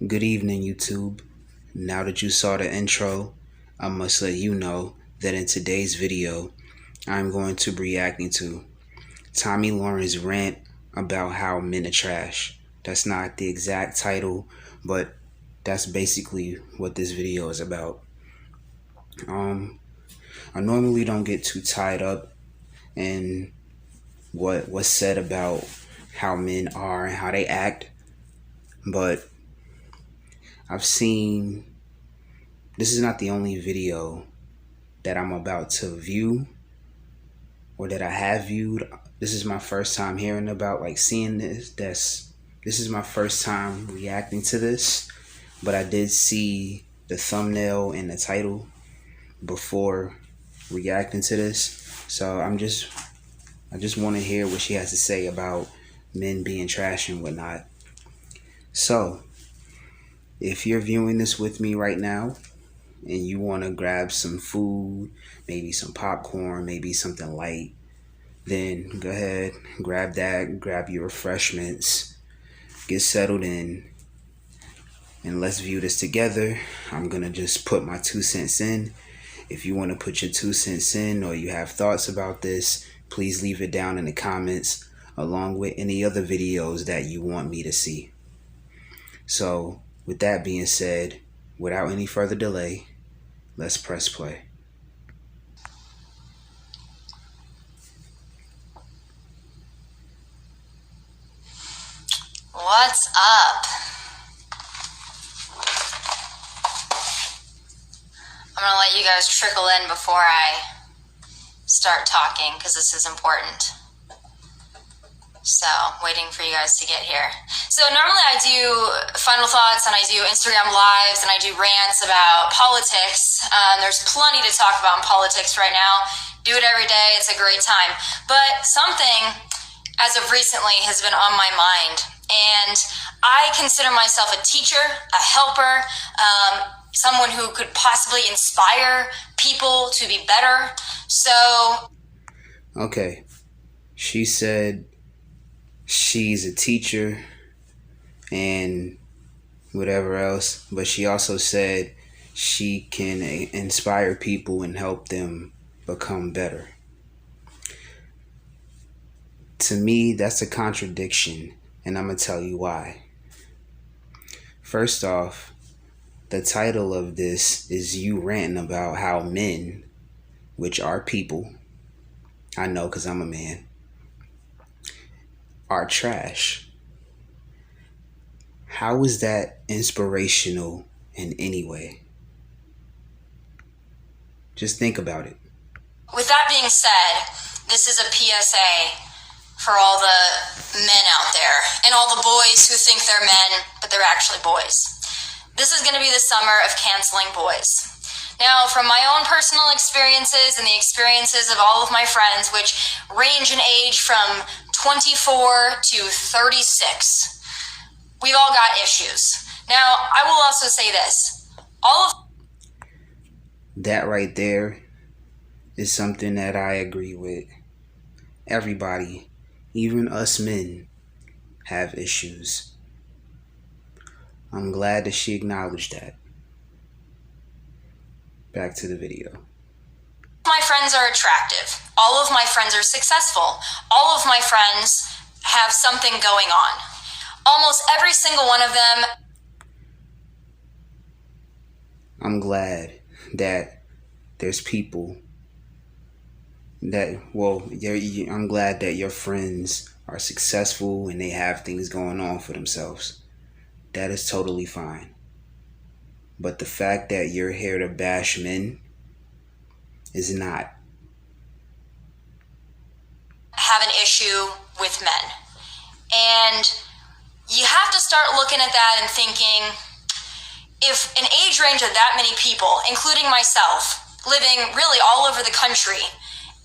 Good evening, YouTube. Now that you saw the intro, I must let you know that in today's video, I'm going to be reacting to Tomi Lahren's rant about how men are trash. That's not the exact title, but that's basically what this video is about. I normally don't get too tied up in what's said about how men are and how they act, but I've seen this is not the only video that I'm about to view or that I have viewed. This is my first time hearing about, seeing this. This is my first time reacting to this, but I did see the thumbnail and the title before reacting to this. So I just want to hear what she has to say about men being trash and whatnot. So if you're viewing this with me right now and you want to grab some food, maybe some popcorn, maybe something light, then go ahead, grab that, grab your refreshments, get settled in, and let's view this together. I'm going to just put my 2 cents in. If you want to put your 2 cents in or you have thoughts about this, please leave it down in the comments along with any other videos that you want me to see. So with that being said, without any further delay, let's press play. What's up? I'm gonna let you guys trickle in before I start talking because this is important. So, waiting for you guys to get here. So normally I do final thoughts and I do Instagram lives and I do rants about politics. There's plenty to talk about in politics right now. Do it every day. It's a great time. But something, as of recently, has been on my mind. And I consider myself a teacher, a helper, someone who could possibly inspire people to be better. So... Okay. She said she's a teacher and whatever else, but she also said she can inspire people and help them become better. To me, that's a contradiction, and I'm gonna tell you why. First off, the title of this is you ranting about how men, which are people, I know because I'm a man, are trash. How is that inspirational in any way? Just think about it. With that being said, this is a PSA for all the men out there and all the boys who think they're men, but they're actually boys. This is going to be the summer of canceling boys. Now, from my own personal experiences and the experiences of all of my friends, which range in age from 24 to 36, we've all got issues. Now, I will also say this. All of that right there is something that I agree with. Everybody, even us men, have issues. I'm glad that she acknowledged that. Back to the video. My friends are attractive. All of my friends are successful. All of my friends have something going on. Almost every single one of them. I'm glad that there's people that, I'm glad that your friends are successful and they have things going on for themselves. That is totally fine. But the fact that you're here to bash men is not. Have an issue with men. And you have to start looking at that and thinking, if an age range of that many people, including myself, living really all over the country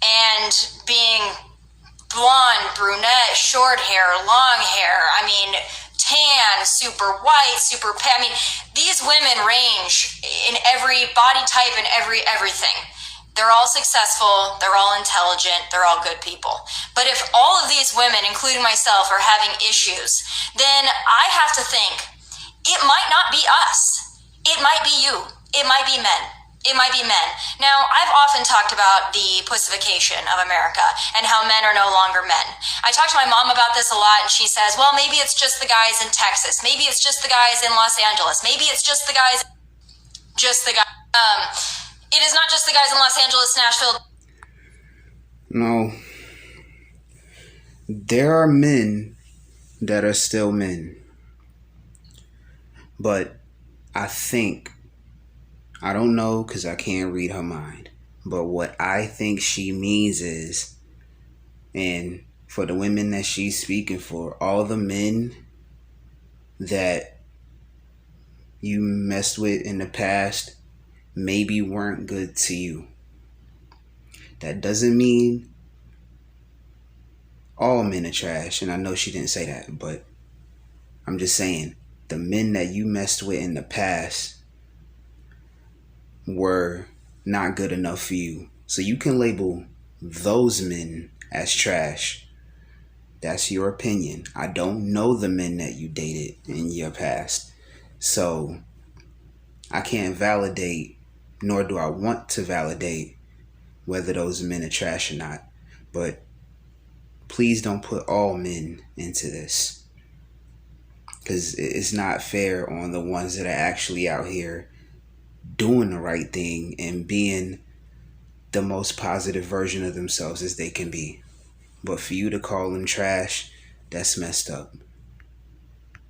and being blonde, brunette, short hair, long hair, tan, super white, super pale. These women range in every body type and everything. They're all successful, they're all intelligent, they're all good people. But if all of these women, including myself, are having issues, then I have to think, It might not be us. It might be you. It might be men. It might be men. Now, I've often talked about the pussification of America and how men are no longer men. I talk to my mom about this a lot, and she says, well, maybe it's just the guys in Texas. Maybe it's just the guys in Los Angeles. Maybe it's just the guys. It is not just the guys in Los Angeles, Nashville. No. There are men that are still men. But I don't know because I can't read her mind. But what I think she means is, and for the women that she's speaking for, all the men that you messed with in the past maybe weren't good to you. That doesn't mean all men are trash, and I know she didn't say that, but I'm just saying the men that you messed with in the past were not good enough for you. So you can label those men as trash. That's your opinion. I don't know the men that you dated in your past. So I can't validate, nor do I want to validate whether those men are trash or not. But please don't put all men into this, because it's not fair on the ones that are actually out here doing the right thing and being the most positive version of themselves as they can be. But for you to call them trash, that's messed up.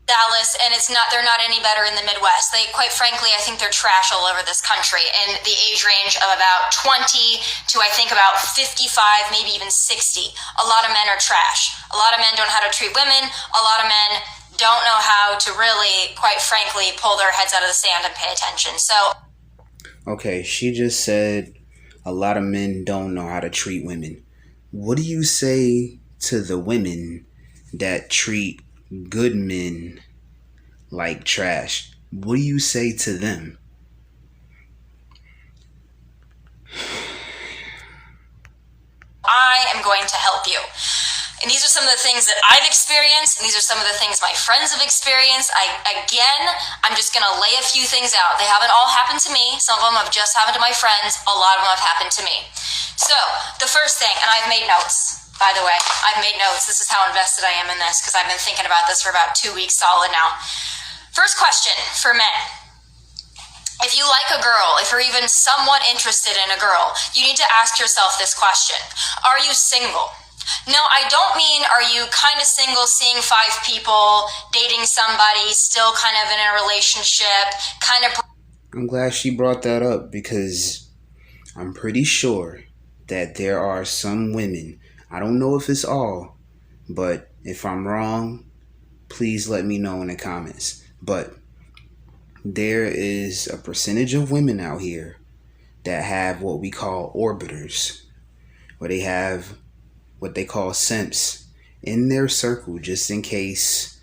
Dallas, and they're not any better in the Midwest. Quite frankly, I think they're trash all over this country in the age range of about 20 to I think about 55, maybe even 60. A lot of men are trash. A lot of men don't know how to treat women. A lot of men don't know how to really, quite frankly, pull their heads out of the sand and pay attention. So, okay, she just said a lot of men don't know how to treat women. What do you say to the women that treat good men like trash? What do you say to them? I am going to help you. And these are some of the things that I've experienced, and these are some of the things my friends have experienced. I'm just going to lay a few things out. They haven't all happened to me. Some of them have just happened to my friends. A lot of them have happened to me. So, the first thing, and I've made notes, by the way. I've made notes. This is how invested I am in this, because I've been thinking about this for about 2 weeks solid now. First question for men. If you like a girl, if you're even somewhat interested in a girl, you need to ask yourself this question. Are you single? No, I don't mean are you kind of single, seeing 5 people, dating somebody, still kind of in a relationship, kind of... I'm glad she brought that up, because I'm pretty sure that there are some women, I don't know if it's all, but if I'm wrong, please let me know in the comments. But there is a percentage of women out here that have what we call orbiters, where they have what they call simps in their circle, just in case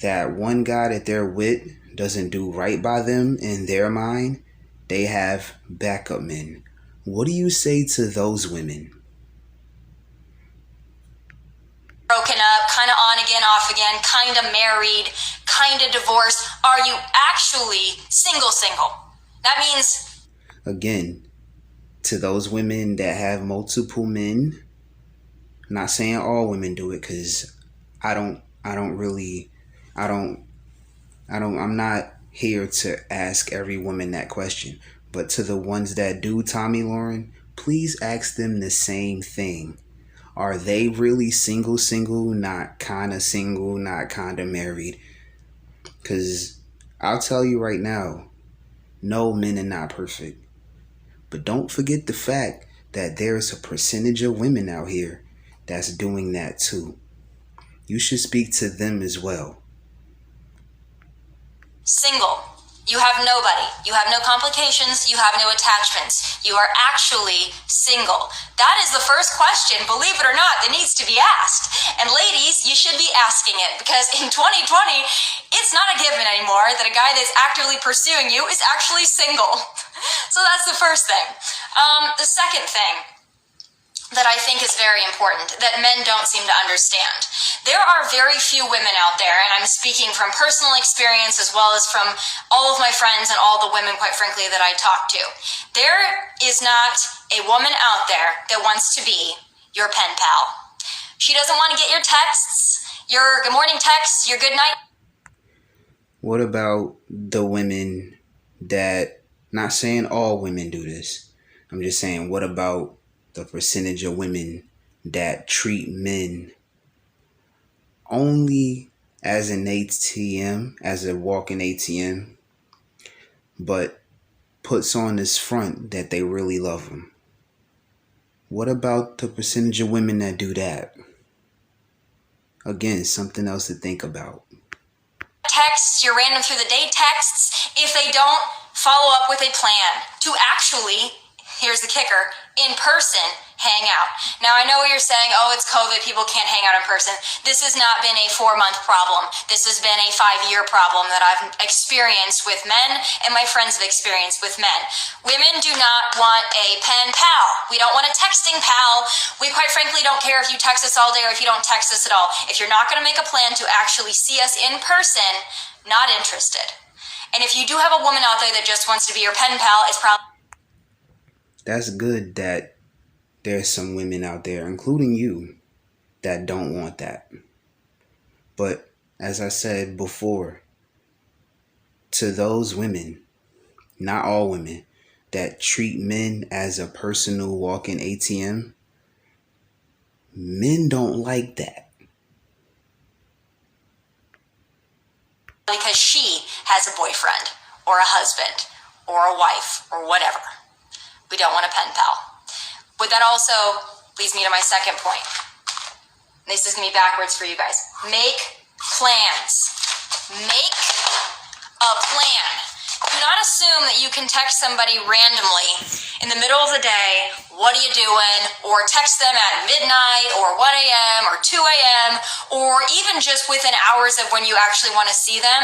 that one guy that they're with doesn't do right by them in their mind. They have backup men. What do you say to those women? Broken up, kind of on again, off again, kind of married, kind of divorced. Are you actually single? That means, again, to those women that have multiple men, I'm not saying all women do it, because I'm not here to ask every woman that question. But to the ones that do, Tomi, Lahren, please ask them the same thing. Are they really single, not kind of married? Because I'll tell you right now, no, men are not perfect. But don't forget the fact that there's a percentage of women out here that's doing that too. You should speak to them as well. single. You have nobody. You have no complications. You have no attachments. You are actually single. That is the first question, believe it or not, that needs to be asked. And ladies, you should be asking it, because in 2020, it's not a given anymore that a guy that's actively pursuing you is actually single. So that's the first thing. The second thing, that I think is very important that men don't seem to understand. There are very few women out there, and I'm speaking from personal experience as well as from all of my friends and all the women, quite frankly, that I talk to. There is not a woman out there that wants to be your pen pal. She doesn't want to get your texts, your good morning texts, your good night. What about the women that, not saying all women do this, I'm just saying, what about the percentage of women that treat men only as an ATM, as a walking ATM, but puts on this front that they really love them? What about the percentage of women that do that? Again, something else to think about. Texts, your random through the day texts, if they don't follow up with a plan to actually, here's the kicker, in person, hang out. Now, I know what you're saying, oh, it's COVID, people can't hang out in person. This has not been a 4-month problem. This has been a 5-year problem that I've experienced with men, and my friends have experienced with men. Women do not want a pen pal. We don't want a texting pal. We quite frankly don't care if you text us all day or if you don't text us at all. If you're not going to make a plan to actually see us in person, not interested. And if you do have a woman out there that just wants to be your pen pal, it's probably... That's good that there's some women out there, including you, that don't want that. But as I said before, to those women, not all women, that treat men as a personal walking ATM, men don't like that. Because she has a boyfriend or a husband or a wife or whatever. We don't want a pen pal. But that also leads me to my second point. This is going to be backwards for you guys. Make plans. Make a plan. Do not assume that you can text somebody randomly in the middle of the day, what are you doing? Or text them at midnight or 1 a.m. or 2 a.m. or even just within hours of when you actually want to see them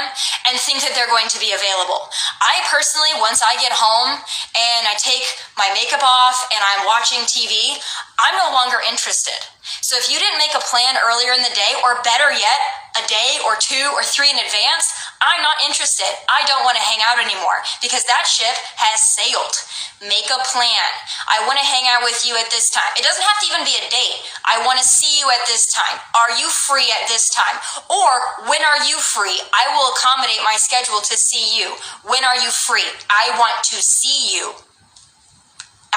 and think that they're going to be available. I personally, once I get home and I take my makeup off and I'm watching TV, I'm no longer interested. So if you didn't make a plan earlier in the day, or better yet, a day or 2 or 3 in advance, I'm not interested. I don't want to hang out anymore because that ship has sailed. Make a plan. I want to hang out with you at this time. It doesn't have to even be a date. I want to see you at this time. Are you free at this time? Or when are you free? I will accommodate my schedule to see you. When are you free? I want to see you.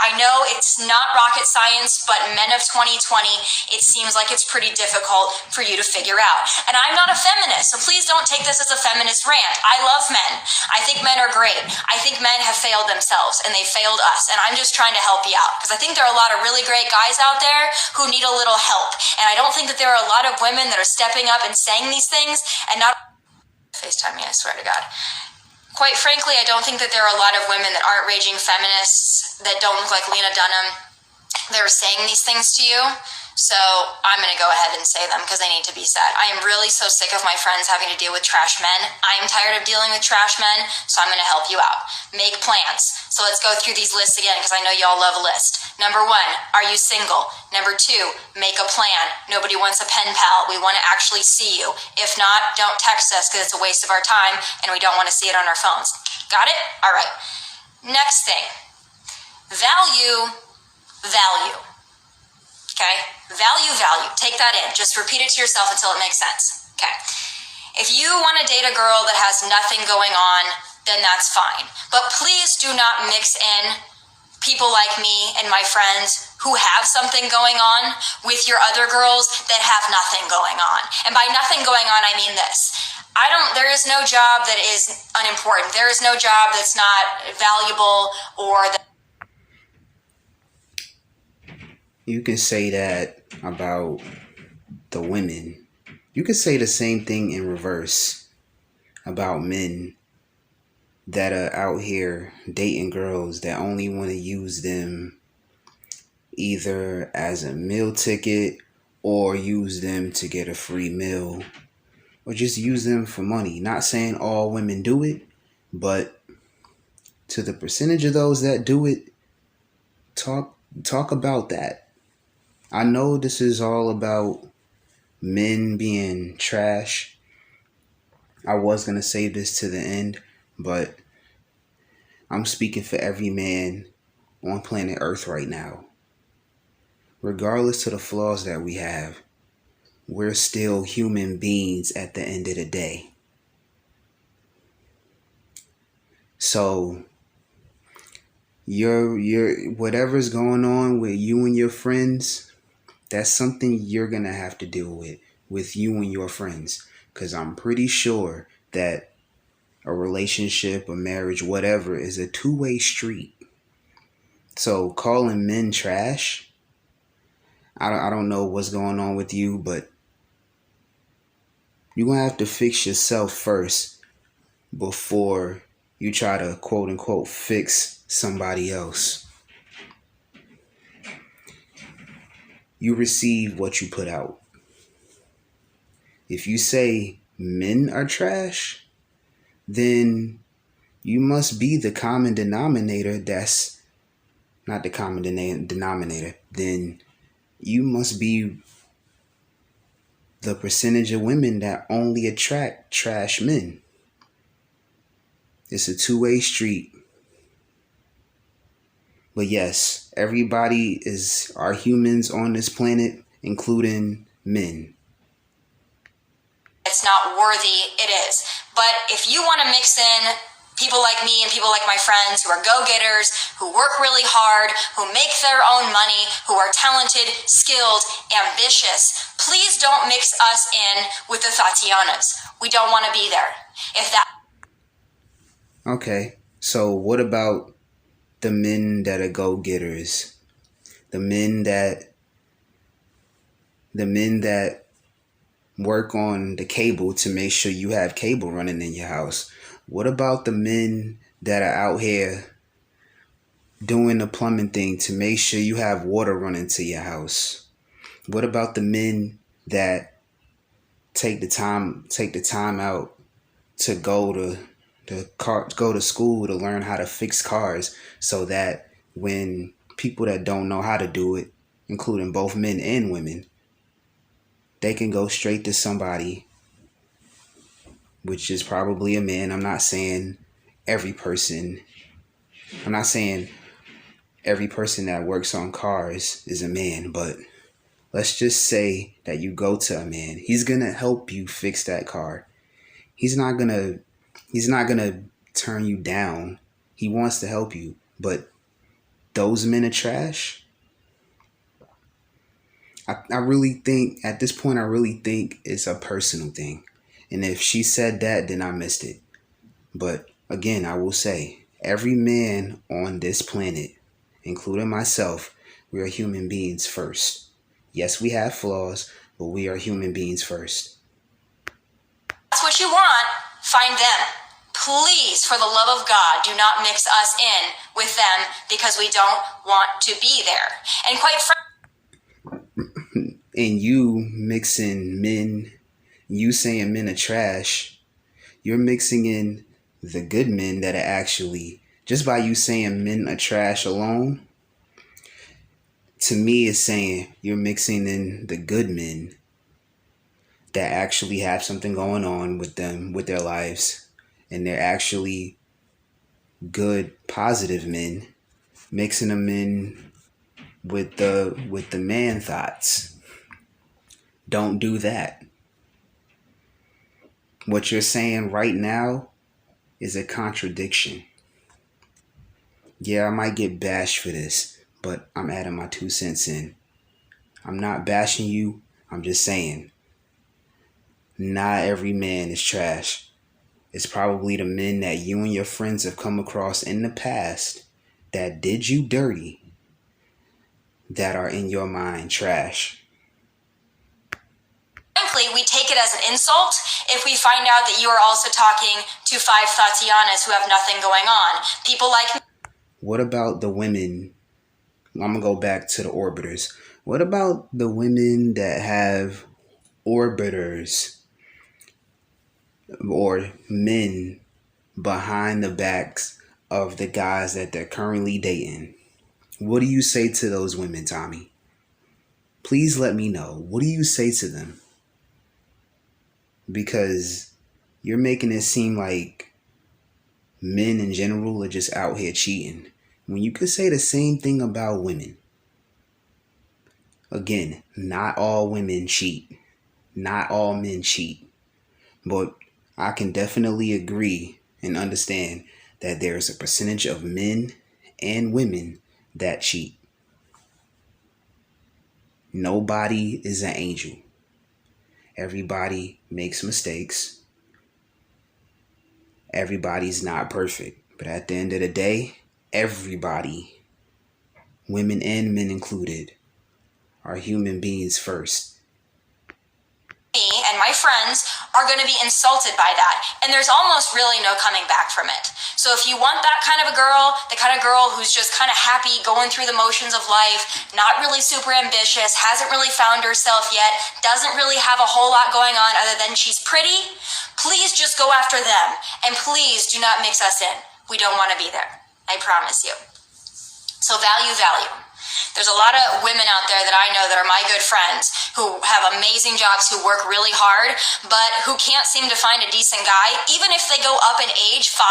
I know it's not rocket science, but men of 2020, it seems like it's pretty difficult for you to figure out. And I'm not a feminist, so please don't take this as a feminist rant. I love men. I think men are great. I think men have failed themselves, and they failed us. And I'm just trying to help you out, because I think there are a lot of really great guys out there who need a little help. And I don't think that there are a lot of women that are stepping up and saying these things and not... FaceTime me, I swear to God. Quite frankly, I don't think that there are a lot of women that aren't raging feminists that don't look like Lena Dunham. They're saying these things to you, so I'm going to go ahead and say them because they need to be said. I am really so sick of my friends having to deal with trash men. I am tired of dealing with trash men, so I'm going to help you out. Make plans. So let's go through these lists again because I know y'all love a list. Number 1, are you single? Number 2, make a plan. Nobody wants a pen pal. We want to actually see you. If not, don't text us because it's a waste of our time and we don't want to see it on our phones. Got it? All right. Next thing. Value. Okay? Value. Take that in. Just repeat it to yourself until it makes sense. Okay? If you want to date a girl that has nothing going on, then that's fine. But please do not mix in people like me and my friends who have something going on with your other girls that have nothing going on. And by nothing going on, I mean this. There is no job that is unimportant. There is no job that's not valuable or that... You can say that about the women. You can say the same thing in reverse about men that are out here dating girls that only want to use them either as a meal ticket or use them to get a free meal or just use them for money. Not saying all women do it, but to the percentage of those that do it, talk about that. I know this is all about men being trash. I was going to save this to the end, but I'm speaking for every man on planet Earth right now. Regardless of the flaws that we have, we're still human beings at the end of the day. So your whatever's going on with you and your friends, that's something you're gonna have to deal with you and your friends. Cause I'm pretty sure that a relationship, a marriage, whatever, is a two-way street. So calling men trash, I don't know what's going on with you, but you're gonna have to fix yourself first before you try to quote unquote fix somebody else. You receive what you put out. If you say men are trash, then you must be the common denominator that's not the common denominator. Then you must be the percentage of women that only attract trash men. It's a two-way street. But yes, everybody are humans on this planet, including men. It's not worthy, it is. But if you want to mix in people like me and people like my friends who are go-getters, who work really hard, who make their own money, who are talented, skilled, ambitious, please don't mix us in with the Tatianas. We don't want to be there. If that... Okay, so what about the men that are go-getters? The men that work on the cable to make sure you have cable running in your house? What about the men that are out here doing the plumbing thing to make sure you have water running to your house? What about the men that take the time out to go to school to learn how to fix cars, so that when people that don't know how to do it, including both men and women, they can go straight to somebody, which is probably a man. I'm not saying every person that works on cars is a man, but let's just say that you go to a man. He's going to help you fix that car. He's not going to turn you down. He wants to help you, but those men are trash. I really think at this point, it's a personal thing. And if she said that, then I missed it. But again, I will say every man on this planet, including myself, we are human beings first. Yes, we have flaws, but we are human beings first. That's what you want, find them. Please, for the love of God, do not mix us in with them, because we don't want to be there. And quite frankly, and you mixing men, you saying men are trash, you're mixing in the good men that are actually, just by you saying men are trash alone, to me is saying you're mixing in the good men that actually have something going on with them, with their lives, and they're actually good, positive men, mixing them in with the man thoughts. Don't do that. What you're saying right now is a contradiction. Yeah, I might get bashed for this, but I'm adding my 2 cents in. I'm not bashing you. I'm just saying, not every man is trash. It's probably the men that you and your friends have come across in the past that did you dirty that are in your mind trash. frankly, we take it as an insult if we find out that you are also talking to 5 Tatianas who have nothing going on. People like me. What about the women? I'm going to go back to the orbiters. What about the women that have orbiters or men behind the backs of the guys that they're currently dating? What do you say to those women, Tommy? please let me know. What do you say to them? Because you're making it seem like men in general are just out here cheating, when you could say the same thing about women. Again, not all women cheat. Not all men cheat. But I can definitely agree and understand that there's a percentage of men and women that cheat. Nobody is an angel. Everybody makes mistakes. Everybody's not perfect. But at the end of the day, everybody, women and men included, are human beings first. Me and my friends are going to be insulted by that, and there's almost really no coming back from it. So if you want that kind of a girl, the kind of girl who's just kind of happy going through the motions of life, not really super ambitious, hasn't really found herself yet, doesn't really have a whole lot going on other than she's pretty, please just go after them, and please do not mix us in. We don't want to be there. I promise you. So value. There's a lot of women out there that I know that are my good friends who have amazing jobs, who work really hard, but who can't seem to find a decent guy, even if they go up in age 5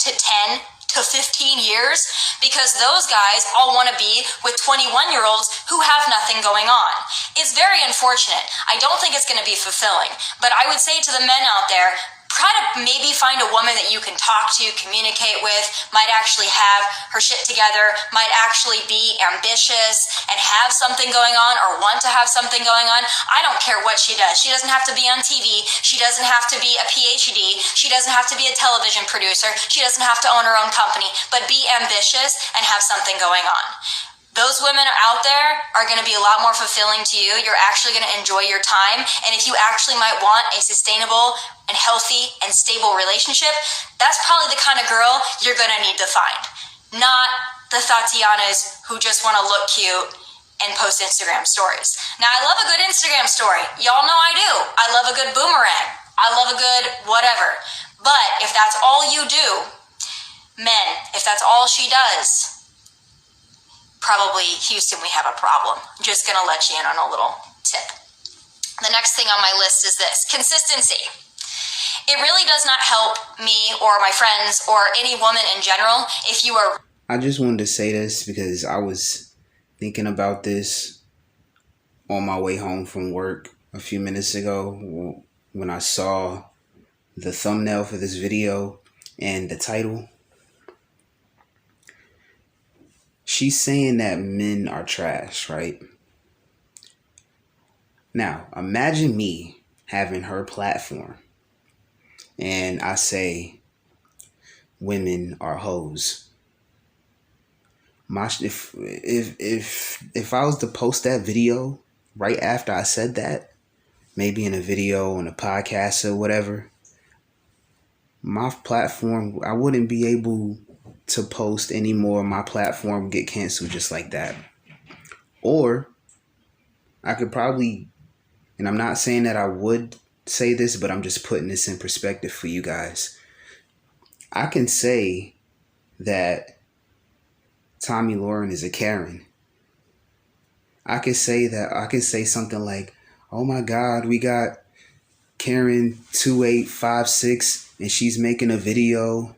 to 10 to 15 years, because those guys all want to be with 21-year-olds who have nothing going on. It's very unfortunate. I don't think it's going to be fulfilling, but I would say to the men out there, try to maybe find a woman that you can talk to, communicate with, might actually have her shit together, might actually be ambitious and have something going on or want to have something going on. I don't care what she does. She doesn't have to be on TV. She doesn't have to be a PhD. She doesn't have to be a television producer. She doesn't have to own her own company, but be ambitious and have something going on. Those women out there are going to be a lot more fulfilling to you. You're actually going to enjoy your time. And if you actually might want a sustainable and healthy and stable relationship, that's probably the kind of girl you're going to need to find. Not the Tatianas who just want to look cute and post Instagram stories. Now, I love a good Instagram story. Y'all know I do. I love a good boomerang. I love a good whatever. But if that's all you do, men, if that's all she does, probably Houston, we have a problem. Just going to let you in on a little tip. The next thing on my list is this: consistency. It really does not help me or my friends or any woman in general if you are... I just wanted to say this because I was thinking about this on my way home from work a few minutes ago when I saw the thumbnail for this video and the title. She's saying that men are trash, right? Now, imagine me having her platform and I say women are hoes. If I was to post that video right after I said that, maybe in a video on a podcast or whatever, my platform, I wouldn't be able to post anymore. My platform get canceled just like that. Or I could probably, and I'm not saying that I would say this, but I'm just putting this in perspective for you guys. I can say that Tomi Lahren is a Karen. I could say something like, oh my God, we got Karen 2856 and she's making a video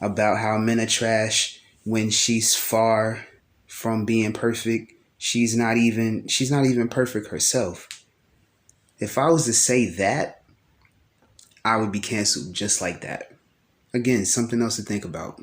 about how men are trash when she's far from being perfect. She's not even perfect herself. If I was to say that, I would be canceled just like that. Again, something else to think about.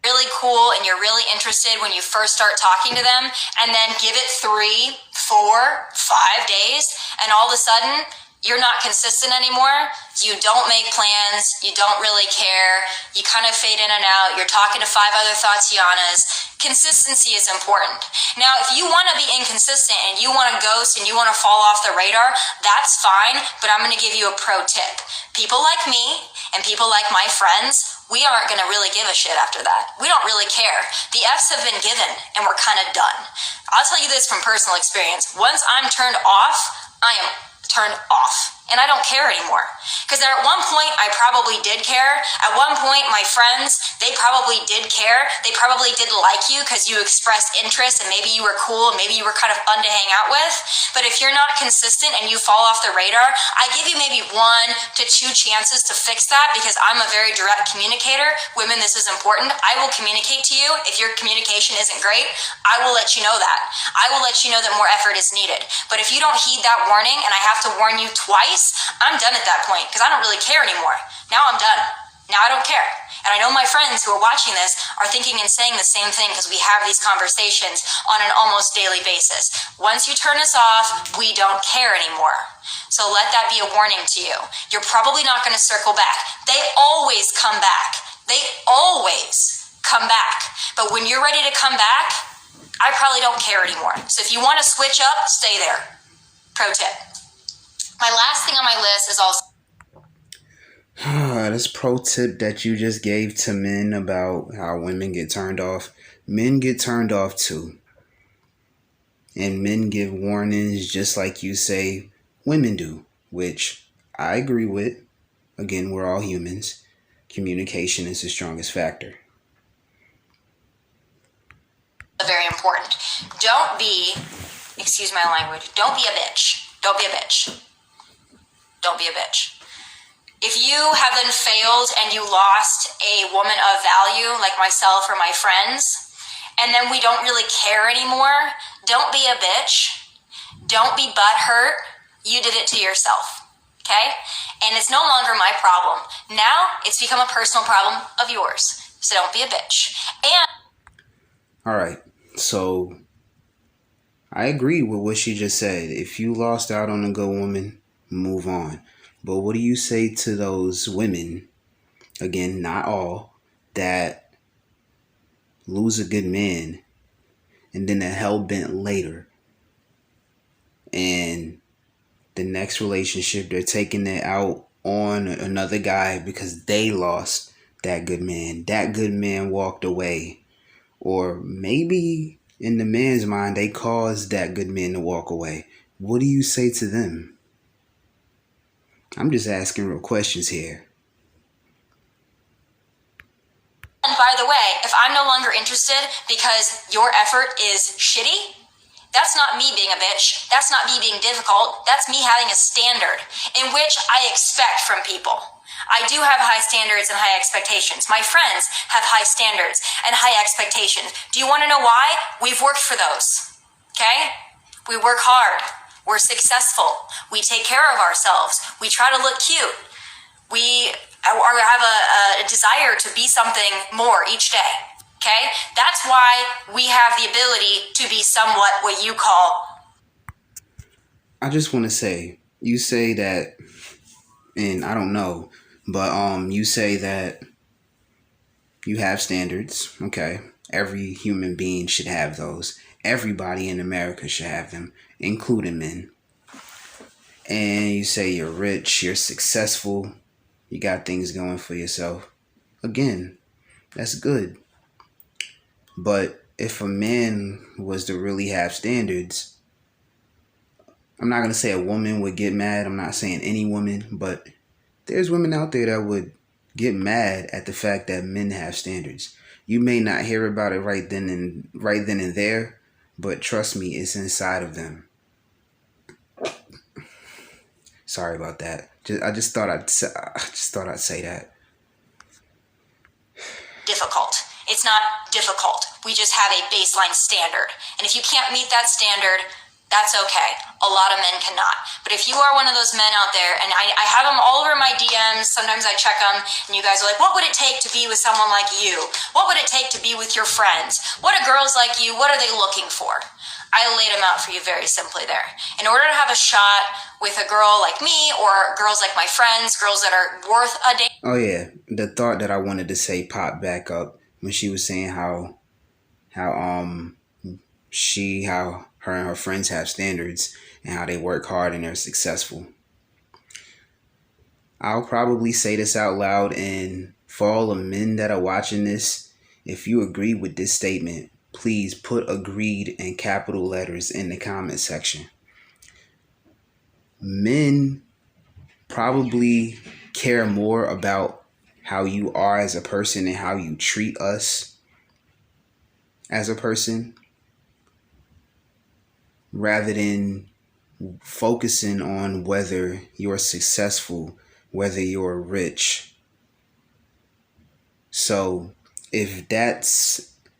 Really cool and you're really interested when you first start talking to them, and then give it 3, 4, 5 days, and all of a sudden you're not consistent anymore. You don't make plans. You don't really care. You kind of fade in and out. You're talking to 5 other Tatianas. Consistency is important. Now, if you want to be inconsistent and you want to ghost and you want to fall off the radar, that's fine, but I'm going to give you a pro tip. People like me and people like my friends, we aren't going to really give a shit after that. We don't really care. The F's have been given and we're kind of done. I'll tell you this from personal experience. Once I'm turned off, I am turned off. And I don't care anymore. Because at one point, I probably did care. At one point, my friends, they probably did care. They probably did like you because you expressed interest and maybe you were cool and maybe you were kind of fun to hang out with. But if you're not consistent and you fall off the radar, I give you maybe 1 to 2 chances to fix that because I'm a very direct communicator. Women, this is important. I will communicate to you. If your communication isn't great, I will let you know that. I will let you know that more effort is needed. But if you don't heed that warning and I have to warn you twice, I'm done at that point because I don't really care anymore. Now I'm done. Now I don't care. And I know my friends who are watching this are thinking and saying the same thing because we have these conversations on an almost daily basis. Once you turn us off, we don't care anymore. So let that be a warning to you. You're probably not going to circle back. They always come back. They always come back. But when you're ready to come back, I probably don't care anymore. So if you want to switch up, stay there. Pro tip. My last thing on my list is also... This pro tip that you just gave to men about how women get turned off. Men get turned off too. And men give warnings just like you say women do, which I agree with. Again, we're all humans. Communication is the strongest factor. Very important. Don't be, excuse my language, don't be a bitch. Don't be a bitch. Don't be a bitch. If you have then failed and you lost a woman of value like myself or my friends, and then we don't really care anymore, don't be a bitch. Don't be butthurt. You did it to yourself. Okay? And it's no longer my problem. Now it's become a personal problem of yours. So don't be a bitch. And all right. So I agree with what she just said. If you lost out on a good woman, move on. But what do you say to those women, again, not all, that lose a good man and then are hell-bent later? And the next relationship, they're taking it out on another guy because they lost that good man. That good man walked away. Or maybe in the man's mind, they caused that good man to walk away. What do you say to them? I'm just asking real questions here. And by the way, if I'm no longer interested because your effort is shitty, that's not me being a bitch. That's not me being difficult. That's me having a standard in which I expect from people. I do have high standards and high expectations. My friends have high standards and high expectations. Do you want to know why? We've worked for those. Okay? We work hard. We're successful. We take care of ourselves. We try to look cute. We have a desire to be something more each day. Okay? That's why we have the ability to be somewhat what you call... I just want to say, you say that, and I don't know, but you say that you have standards. Okay? Every human being should have those. Everybody in America should have them, including men. And you say you're rich, you're successful, you got things going for yourself. Again, that's good. But if a man was to really have standards, I'm not going to say a woman would get mad. I'm not saying any woman, but there's women out there that would get mad at the fact that men have standards. You may not hear about it right then and there, but trust me, it's inside of them. Sorry about that. I just thought I'd say that. Difficult. It's not difficult. We just have a baseline standard. And if you can't meet that standard, that's okay. A lot of men cannot. But if you are one of those men out there, and I have them all over my DMs, sometimes I check them, and you guys are like, what would it take to be with someone like you? What would it take to be with your friends? What are girls like you? What are they looking for? I laid them out for you very simply there. In order to have a shot with a girl like me or girls like my friends, girls that are worth a date. Oh yeah, the thought that I wanted to say popped back up when she was saying how her and her friends have standards and how they work hard and they're successful. I'll probably say this out loud, and for all the men that are watching this, if you agree with this statement, please put agreed in capital letters in the comment section. Men probably care more about how you are as a person and how you treat us as a person rather than focusing on whether you're successful, whether you're rich. So if I'm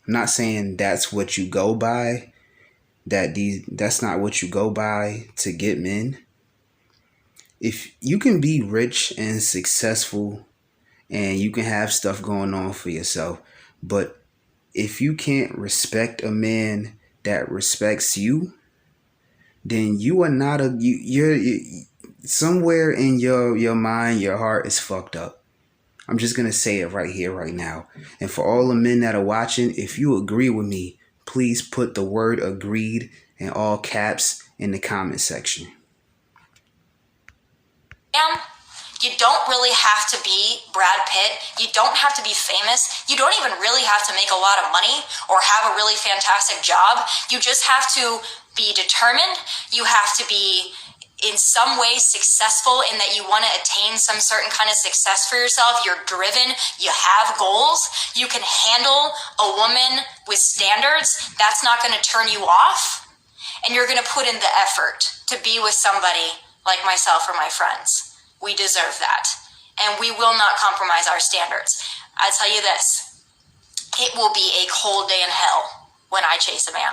not saying that's what you go by, that's not what you go by to get men. If you can be rich and successful and you can have stuff going on for yourself, but if you can't respect a man that respects you, then you are not you're somewhere in your mind, your heart is fucked up. I'm just gonna say it right here, right now. And for all the men that are watching, if you agree with me, please put the word agreed in all caps in the comment section. You don't really have to be Brad Pitt. You don't have to be famous. You don't even really have to make a lot of money or have a really fantastic job. You just have to be determined. You have to be in some way successful in that you want to attain some certain kind of success for yourself. You're driven. You have goals. You can handle a woman with standards. That's not going to turn you off. And you're going to put in the effort to be with somebody like myself or my friends. We deserve that. And we will not compromise our standards. I tell you this, it will be a cold day in hell when I chase a man.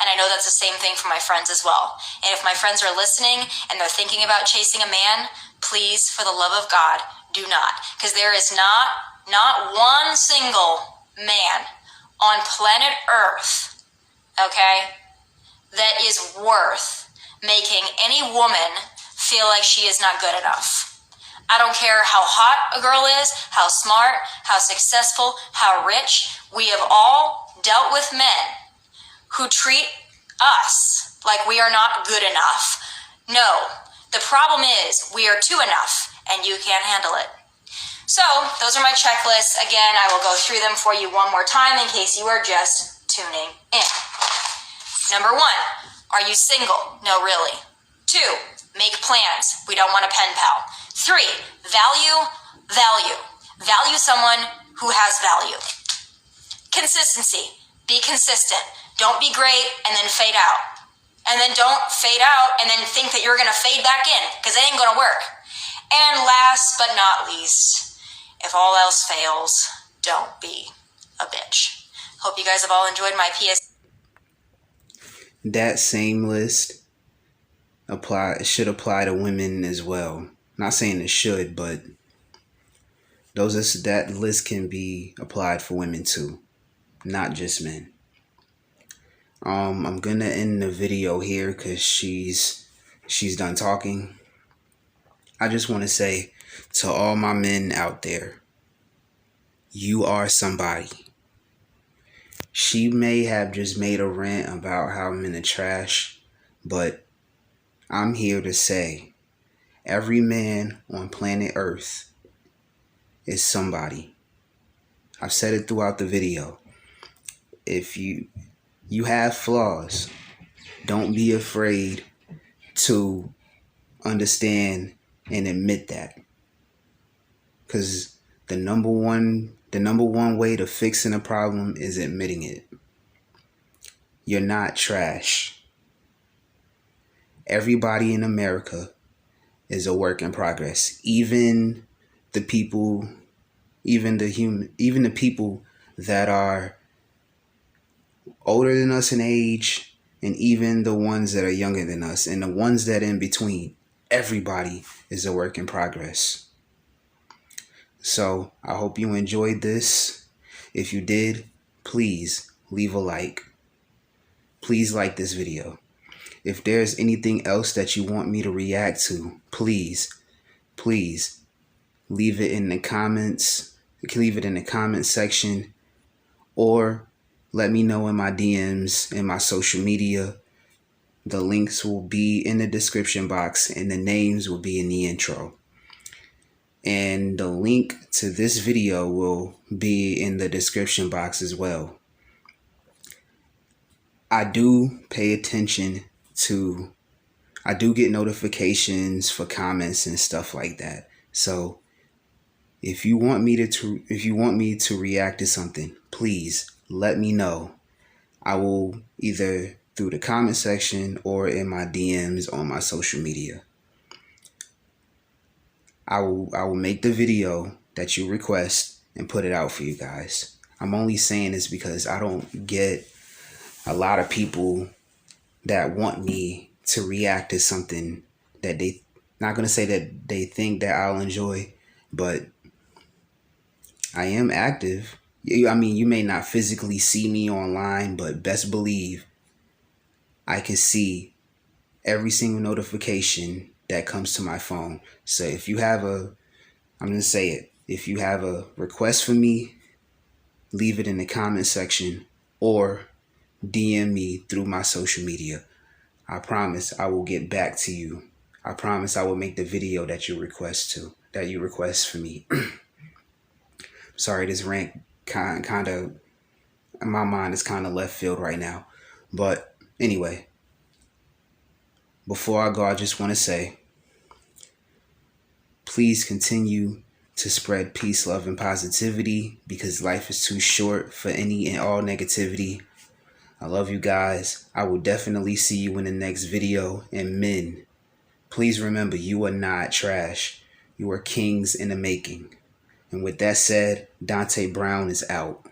And I know that's the same thing for my friends as well. And if my friends are listening and they're thinking about chasing a man, please, for the love of God, do not. Because there is not one single man on planet Earth, okay, that is worth making any woman feel like she is not good enough. I don't care how hot a girl is, how smart, how successful, how rich. We have all dealt with men who treat us like we are not good enough. No, the problem is we are too enough and you can't handle it. So those are my checklists. Again, I will go through them for you one more time in case you are just tuning in. Number 1, are you single? No, really. 2, make plans. We don't want a pen pal. 3, value someone who has value. Consistency. Be consistent. Don't be great and then fade out. And then don't fade out and then think that you're going to fade back in, because it ain't going to work. And last but not least, if all else fails, don't be a bitch. Hope you guys have all enjoyed my PS. That same list should apply to women as well. Not saying it should, but that list can be applied for women too, not just men. I'm gonna end the video here because she's done talking. I just want to say to all my men out there, you are somebody. She may have just made a rant about how men are trash, but I'm here to say every man on planet Earth is somebody. I've said it throughout the video. If you have flaws, don't be afraid to understand and admit that. Because the number one way to fixing a problem is admitting it. You're not trash. Everybody in America is a work in progress. Even the people that are older than us in age, and even the ones that are younger than us, and the ones that are in between. Everybody is a work in progress. So I hope you enjoyed this. If you did, please leave a like. Please like this video. If there's anything else that you want me to react to, please leave it in the comments. You can leave it in the comment section, or let me know in my DMs and my social media. The links will be in the description box and the names will be in the intro. And the link to this video will be in the description box as well. I do pay attention to I do get notifications for comments and stuff like that. So if you want me to react to something, please let me know. I will either through the comment section or in my DMs on my social media. I will make the video that you request and put it out for you guys. I'm only saying this because I don't get a lot of people that want me to react to something that they not going to say that they think that I'll enjoy, but I am active. I mean, you may not physically see me online, but best believe I can see every single notification that comes to my phone. So if you have I'm going to say it. If you have a request for me, leave it in the comment section or DM me through my social media. I promise I will get back to you. I promise I will make the video that you request for me. Sorry, this rant kind of, my mind is kind of left field right now. But anyway, before I go, I just want to say, please continue to spread peace, love, and positivity because life is too short for any and all negativity. I love you guys. I will definitely see you in the next video. And men, please remember, you are not trash. You are kings in the making. And with that said, Dante Brown is out.